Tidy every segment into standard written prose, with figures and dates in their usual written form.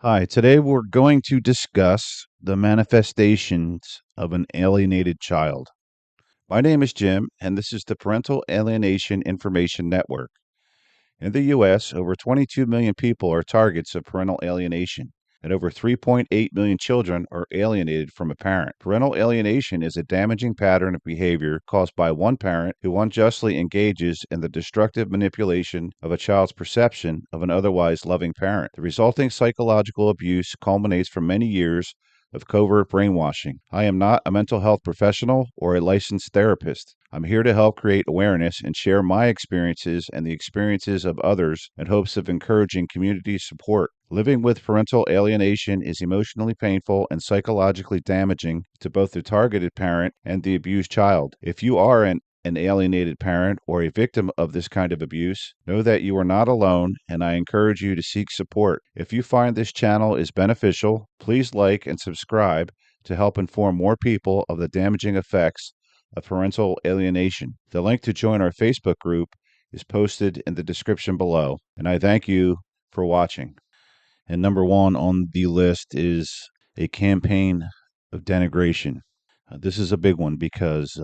Hi, today we're going to discuss the manifestations of an alienated child. My name is Jim, and this is the Parental Alienation Information Network. In the U.S., over 22 million people are targets of parental alienation, and over 3.8 million children are alienated from a parent. Parental alienation is a damaging pattern of behavior caused by one parent who unjustly engages in the destructive manipulation of a child's perception of an otherwise loving parent. The resulting psychological abuse culminates from many years of covert brainwashing. I am not a mental health professional or a licensed therapist. I'm here to help create awareness and share my experiences and the experiences of others in hopes of encouraging community support. Living with parental alienation is emotionally painful and psychologically damaging to both the targeted parent and the abused child. If you are an alienated parent or a victim of this kind of abuse, know that you are not alone, and I encourage you to seek support. If you find this channel is beneficial, please like and subscribe to help inform more people of the damaging effects of parental alienation. The link to join our Facebook group is posted in the description below, and I thank you for watching. And number one on the list is a campaign of denigration. This is a big one because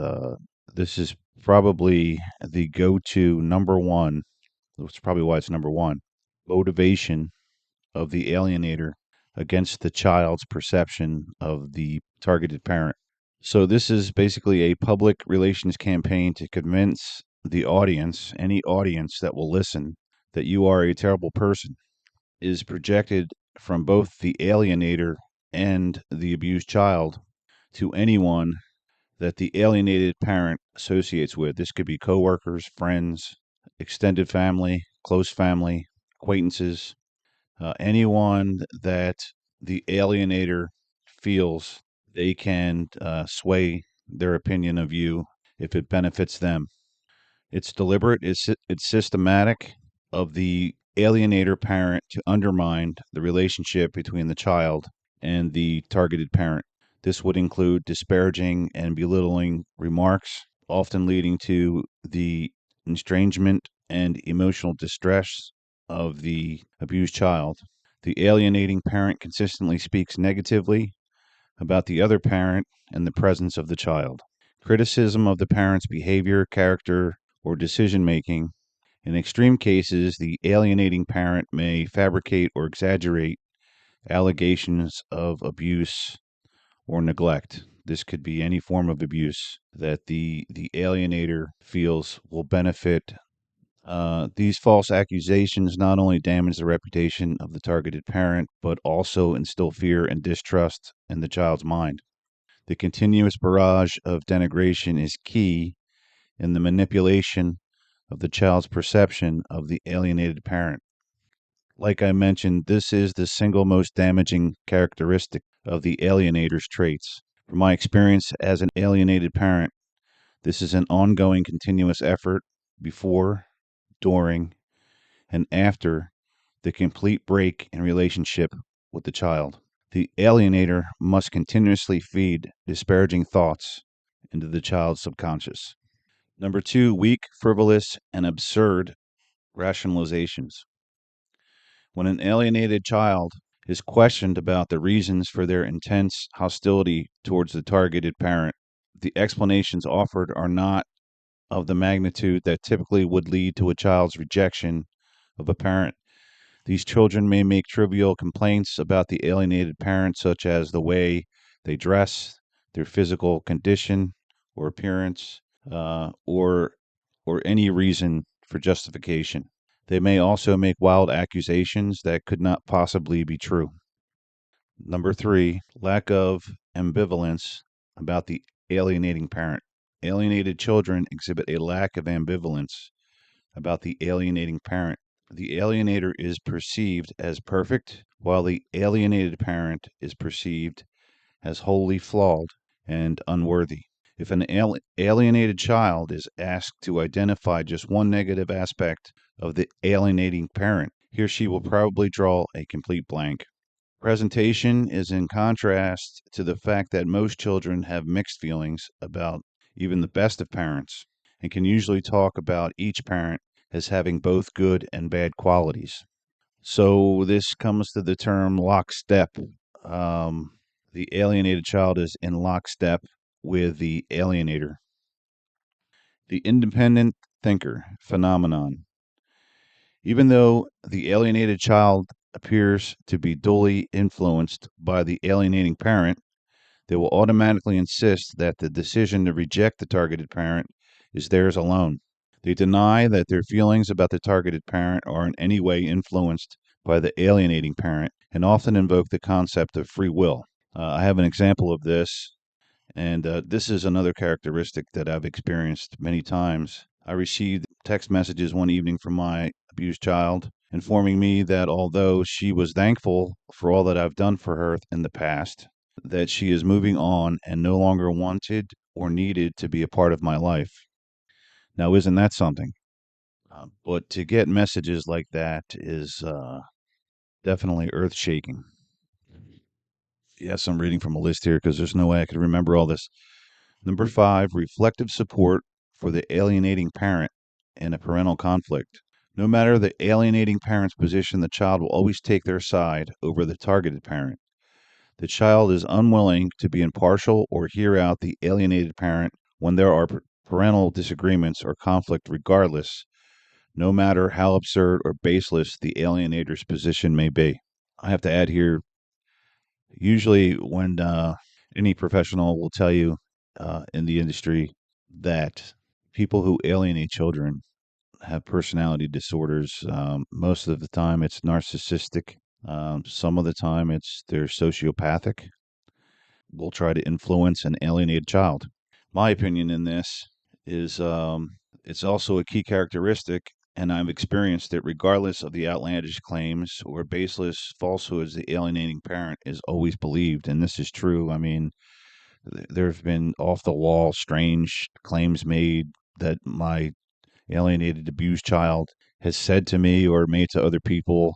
this is probably the go-to number one, which is probably why it's number one, motivation of the alienator against the child's perception of the targeted parent. So this is basically a public relations campaign to convince the audience, any audience that will listen, that you are a terrible person. Is projected from both the alienator and the abused child to anyone that the alienated parent associates with. This could be coworkers, friends, extended family, close family, acquaintances, anyone that the alienator feels they can sway their opinion of you if it benefits them. It's deliberate, it's systematic of the alienator parent to undermine the relationship between the child and the targeted parent. This would include disparaging and belittling remarks, often leading to the estrangement and emotional distress of the abused child. The alienating parent consistently speaks negatively about the other parent in the presence of the child. Criticism of the parent's behavior, character, or decision making. In extreme cases, the alienating parent may fabricate or exaggerate allegations of abuse or neglect. This could be any form of abuse that the alienator feels will benefit. These false accusations not only damage the reputation of the targeted parent, but also instill fear and distrust in the child's mind. The continuous barrage of denigration is key in the manipulation of the child's perception of the alienated parent. Like I mentioned, this is the single most damaging characteristic of the alienator's traits. From my experience as an alienated parent, this is an ongoing continuous effort before, during, and after the complete break in relationship with the child. The alienator must continuously feed disparaging thoughts into the child's subconscious. Number two, weak, frivolous, and absurd rationalizations. When an alienated child is questioned about the reasons for their intense hostility towards the targeted parent, the explanations offered are not of the magnitude that typically would lead to a child's rejection of a parent. These children may make trivial complaints about the alienated parent, such as the way they dress, their physical condition or appearance, or any reason for justification. They may also make wild accusations that could not possibly be true. Number three, lack of ambivalence about the alienating parent. Alienated children exhibit a lack of ambivalence about the alienating parent. The alienator is perceived as perfect, while the alienated parent is perceived as wholly flawed and unworthy. If an alienated child is asked to identify just one negative aspect of the alienating parent, he or she will probably draw a complete blank. Presentation is in contrast to the fact that most children have mixed feelings about even the best of parents and can usually talk about each parent as having both good and bad qualities. So this comes to the term lockstep. Um, the alienated child is in lockstep with the alienator. The independent thinker phenomenon. Even though the alienated child appears to be duly influenced by the alienating parent, they will automatically insist that the decision to reject the targeted parent is theirs alone. They deny that their feelings about the targeted parent are in any way influenced by the alienating parent and often invoke the concept of free will. I have an example of this, and this is another characteristic that I've experienced many times. I received text messages one evening from my abused child informing me that although she was thankful for all that I've done for her in the past, that she is moving on and no longer wanted or needed to be a part of my life. Now, isn't that something? But to get messages like that is definitely earth shaking. Yes, I'm reading from a list here because there's no way I could remember all this. Number 5, reflective support for the alienating parent in a parental conflict. No matter the alienating parent's position, the child will always take their side over the targeted parent. The child is unwilling to be impartial or hear out the alienated parent when there are parental disagreements or conflict, regardless, no matter how absurd or baseless the alienator's position may be. I have to add here, usually when any professional will tell you in the industry that people who alienate children have personality disorders. Most of the time, it's narcissistic. Some of the time, it's they're sociopathic. Will try to influence and alienate a child. My opinion in this is it's also a key characteristic, and I've experienced it regardless of the outlandish claims or baseless falsehoods, the alienating parent is always believed. And this is true. I mean, there have been off the wall, strange claims made that my alienated, abused child has said to me or made to other people,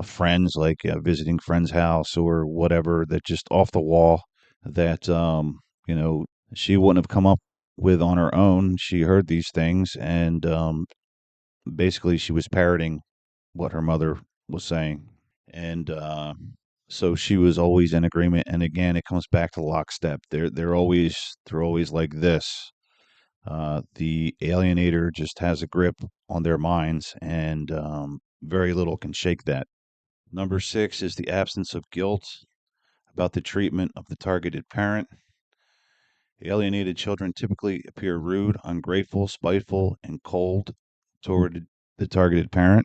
friends, like visiting friend's house or whatever, that just off the wall that, she wouldn't have come up with on her own. She heard these things and basically she was parroting what her mother was saying. And so she was always in agreement. And again, it comes back to lockstep. They're always like this. The alienator just has a grip on their minds, and very little can shake that. Number 6 is the absence of guilt about the treatment of the targeted parent. Alienated children typically appear rude, ungrateful, spiteful, and cold toward the targeted parent.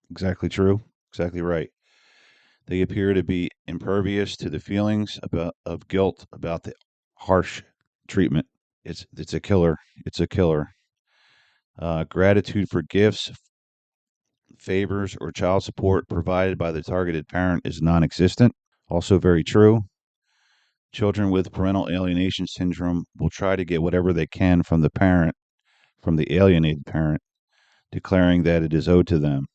Exactly true. Exactly right. They appear to be impervious to the feelings of guilt about the harsh treatment. It's a killer. It's a killer. Gratitude for gifts, favors, or child support provided by the targeted parent is non existent. Also, very true. Children with parental alienation syndrome will try to get whatever they can from the parent, from the alienated parent, declaring that it is owed to them.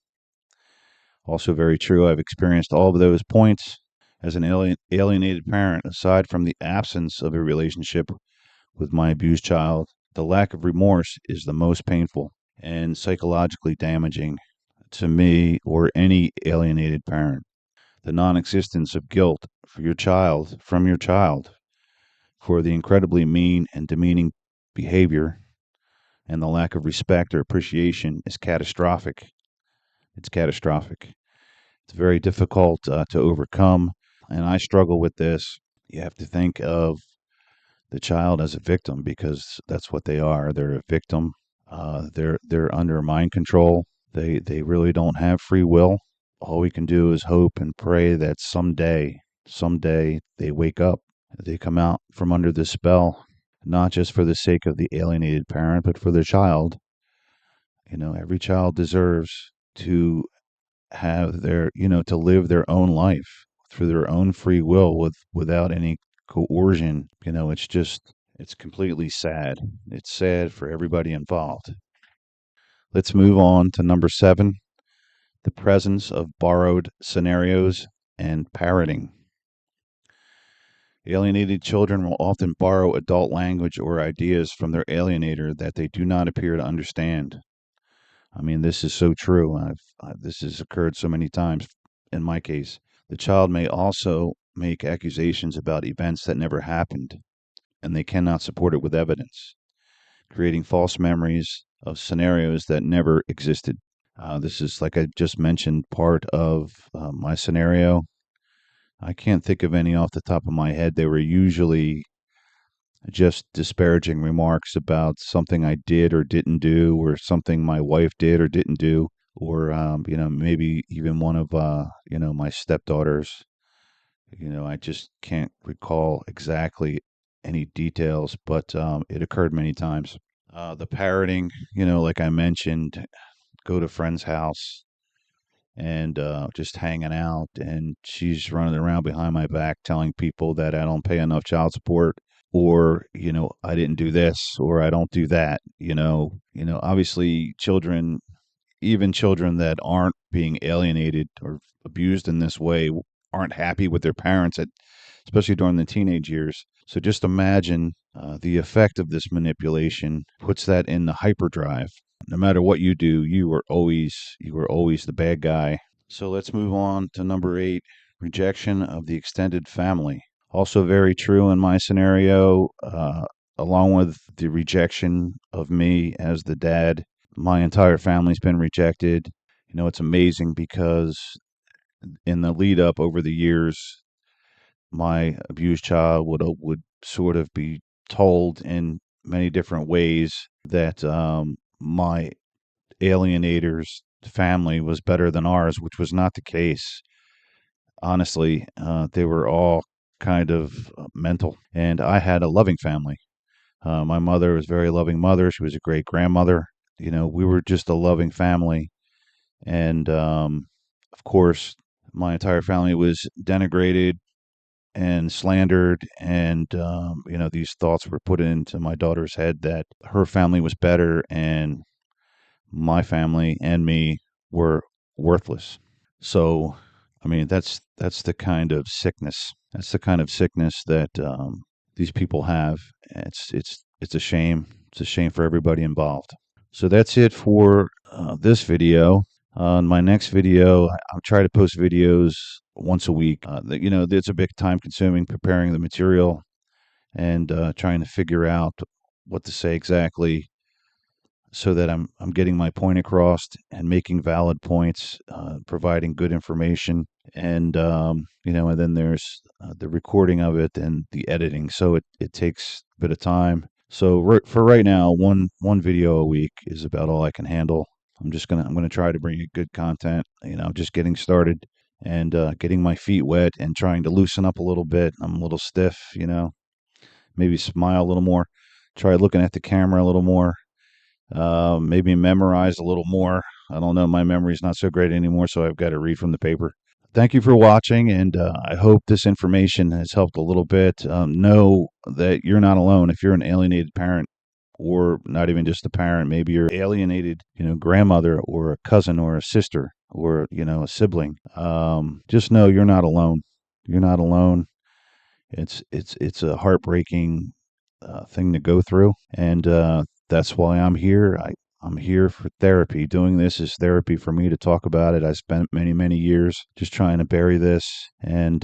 Also, very true. I've experienced all of those points as an alienated parent. Aside from the absence of a relationship with my abused child, the lack of remorse is the most painful and psychologically damaging to me or any alienated parent. The non existence of guilt for your child, from your child, for the incredibly mean and demeaning behavior and the lack of respect or appreciation is catastrophic. It's catastrophic. It's very difficult to overcome, and I struggle with this. You have to think of the child as a victim because that's what they are. They're a victim. They're under mind control. They really don't have free will. All we can do is hope and pray that someday they wake up. They come out from under the spell, not just for the sake of the alienated parent, but for their child. Every child deserves to have to live their own life through their own free will without any coercion. It's completely sad. It's sad for everybody involved. Let's move on to number 7, the presence of borrowed scenarios and parroting. Alienated children will often borrow adult language or ideas from their alienator that they do not appear to understand. I mean, this is so true. This has occurred so many times in my case. The child may also make accusations about events that never happened, and they cannot support it with evidence, creating false memories of scenarios that never existed. This is, like I just mentioned, part of my scenario. I can't think of any off the top of my head. They were usually just disparaging remarks about something I did or didn't do, or something my wife did or didn't do, or maybe even one of my stepdaughters. I just can't recall exactly any details, but it occurred many times. The parroting, like I mentioned, go to friend's house and just hanging out, and she's running around behind my back telling people that I don't pay enough child support, or I didn't do this, or I don't do that. Obviously, children, even children that aren't being alienated or abused in this way, aren't happy with their parents, especially during the teenage years. So just imagine the effect of this manipulation puts that in the hyperdrive. No matter what you do, you are always the bad guy. So let's move on to number 8, rejection of the extended family. Also very true in my scenario, along with the rejection of me as the dad. My entire family's been rejected. It's amazing because in the lead up over the years, my abused child would sort of be told in many different ways that my alienator's family was better than ours, which was not the case. Honestly, they were all kind of mental, and I had a loving family. My mother was a very loving mother. She was a great grandmother. We were just a loving family, and of course, my entire family was denigrated and slandered, and these thoughts were put into my daughter's head that her family was better and my family and me were worthless. So, I mean, that's the kind of sickness. That's the kind of sickness that these people have. It's a shame. It's a shame for everybody involved. So that's it for this video. In my next video, I'll try to post videos once a week. It's a bit time consuming preparing the material and trying to figure out what to say exactly so that I'm getting my point across and making valid points, providing good information, and and then there's the recording of it and the editing. So it takes a bit of time. So for right now, one video a week is about all I can handle. I'm gonna try to bring you good content. Just getting started and getting my feet wet and trying to loosen up a little bit. I'm a little stiff. Maybe smile a little more. Try looking at the camera a little more. Maybe memorize a little more. I don't know. My memory's not so great anymore, so I've got to read from the paper. Thank you for watching, and I hope this information has helped a little bit. Know that you're not alone. If you're an alienated parent, or not even just a parent, maybe you're alienated, grandmother or a cousin or a sister or a sibling. Just know you're not alone. You're not alone. It's a heartbreaking thing to go through, and that's why I'm here. I'm here for therapy. Doing this is therapy for me to talk about it. I spent many years just trying to bury this, and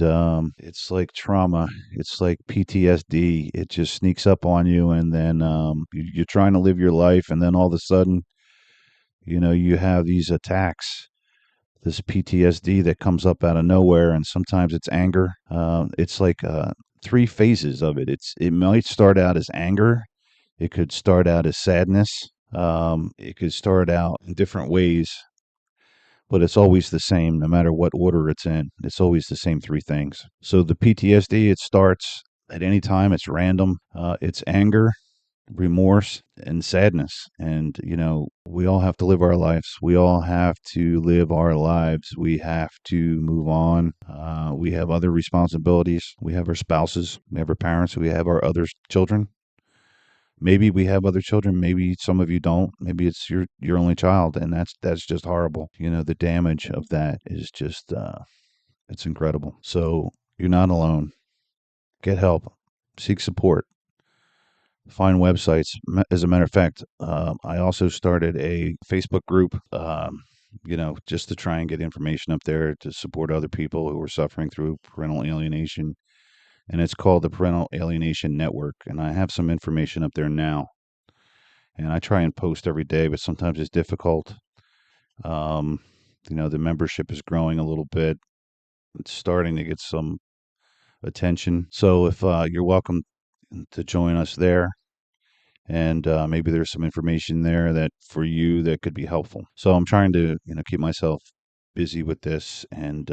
it's like trauma. It's like PTSD. It just sneaks up on you, and then you're trying to live your life, and then all of a sudden, you have these attacks, this PTSD that comes up out of nowhere, and sometimes it's anger. It's like three phases of it. It might start out as anger. It could start out as sadness. It could start out in different ways, but it's always the same, no matter what order it's in. It's always the same three things. So the PTSD, it starts at any time. It's random. It's anger, remorse, and sadness. And, we all have to live our lives. We all have to live our lives. We have to move on. We have other responsibilities. We have our spouses. We have our parents. We have our other children. Maybe we have other children. Maybe some of you don't. Maybe it's your only child, and that's just horrible. The damage of that is just it's incredible. So you're not alone. Get help. Seek support. find websites. As a matter of fact, I also started a Facebook group, just to try and get information up there to support other people who are suffering through parental alienation. And it's called the Parental Alienation Network. And I have some information up there now. And I try and post every day, but sometimes it's difficult. Um, the membership is growing a little bit. It's starting to get some attention. So if you're welcome to join us there, and maybe there's some information there that for you that could be helpful. So I'm trying to keep myself busy with this, and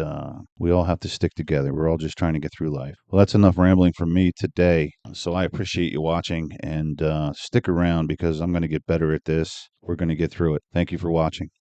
we all have to stick together. We're all just trying to get through life. Well, that's enough rambling from me today. So I appreciate you watching, and stick around because I'm going to get better at this. We're going to get through it. Thank you for watching.